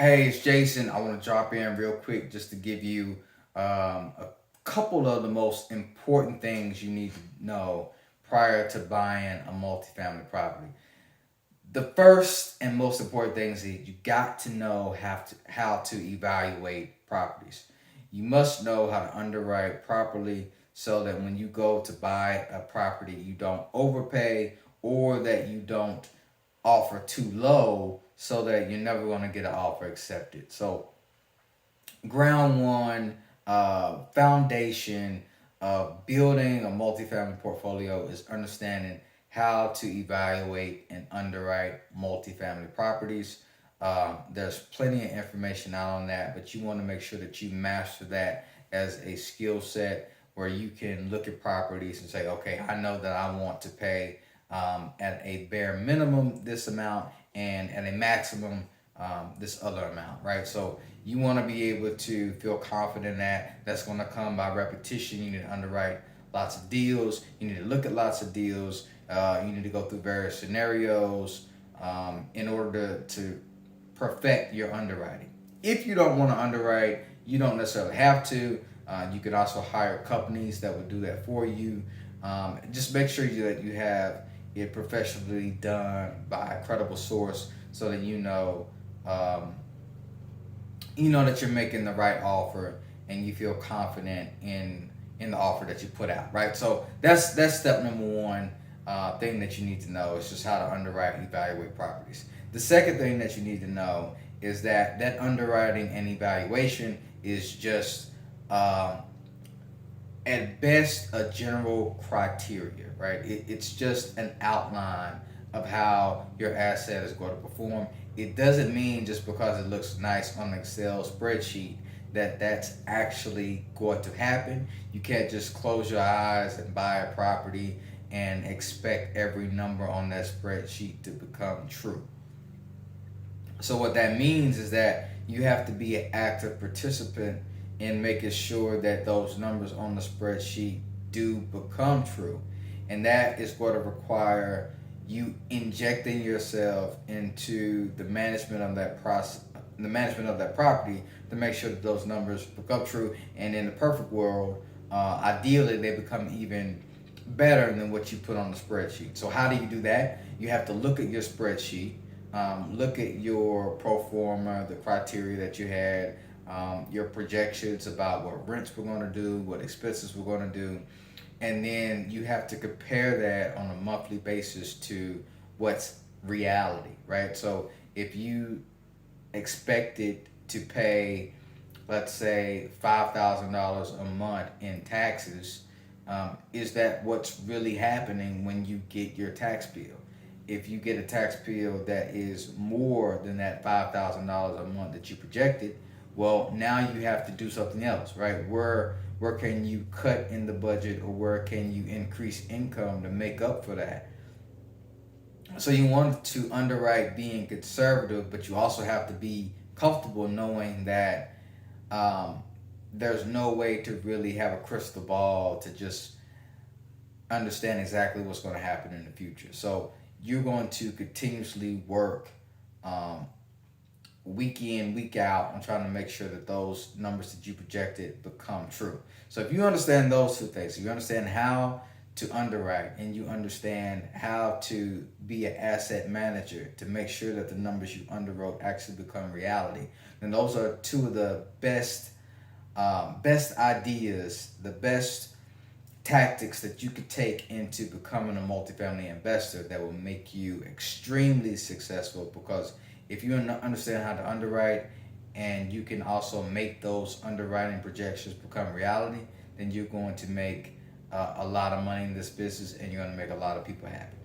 Hey, it's Jason. I want to drop in real quick just to give you a couple of the most important things you need to know prior to buying a multifamily property. The first and most important thing is that you got to know how to evaluate properties. You must know how to underwrite properly so that when you go to buy a property, you don't overpay or that you don't offer too low so that you're never going to get an offer accepted. So, ground one, foundation of building a multifamily portfolio is understanding how to evaluate and underwrite multifamily properties. There's plenty of information out on that, but you want to make sure that you master that as a skill set where you can look at properties and say, okay, I know that I want to pay at a bare minimum this amount and at a maximum this other amount, right? So you want to be able to feel confident that that's going to come by repetition. You need to underwrite lots of deals. You need to look at lots of deals. You need to go through various scenarios in order to perfect your underwriting. If you don't want to underwrite, you don't necessarily have to. You could also hire companies that would do that for you. Just make sure that you have it professionally done by a credible source so that um, you know that you're making the right offer and you feel confident in the offer that you put out, right? So that's step number one thing that you need to know is just how to underwrite and evaluate properties. The second thing that you need to know is that underwriting and evaluation is just at best a general criteria, right? It's just an outline of how your asset is going to perform. It doesn't mean just because it looks nice on an Excel spreadsheet that that's actually going to happen. You can't just close your eyes and buy a property and expect every number on that spreadsheet to become true. So what that means is that you have to be an active participant in making sure that those numbers on the spreadsheet do become true. And that is going to require you injecting yourself into the management of that process, the management of that property to make sure that those numbers become true. And in the perfect world, ideally they become even better than what you put on the spreadsheet. So how do you do that? You have to look at your spreadsheet, look at your pro forma, the criteria that you had, your projections about what rents we're going to do, what expenses we're going to do, and then you have to compare that on a monthly basis to what's reality, right? So if you expected to pay, let's say, $5,000 a month in taxes, is that what's really happening when you get your tax bill? If you get a tax bill that is more than that $5,000 a month that you projected, well, now you have to do something else, right? Where can you cut in the budget, or where can you increase income to make up for that? So you want to underwrite being conservative, but you also have to be comfortable knowing that um, there's no way to really have a crystal ball to just understand exactly what's going to happen in the future. So you're going to continuously work um, week in, week out on trying to make sure that those numbers that you projected become true. So if you understand those two things, if you understand how to underwrite and you understand how to be an asset manager to make sure that the numbers you underwrote actually become reality, then those are two of the best ideas, the best tactics that you could take into becoming a multifamily investor that will make you extremely successful. Because if you understand how to underwrite and you can also make those underwriting projections become reality, then you're going to make a lot of money in this business and you're going to make a lot of people happy.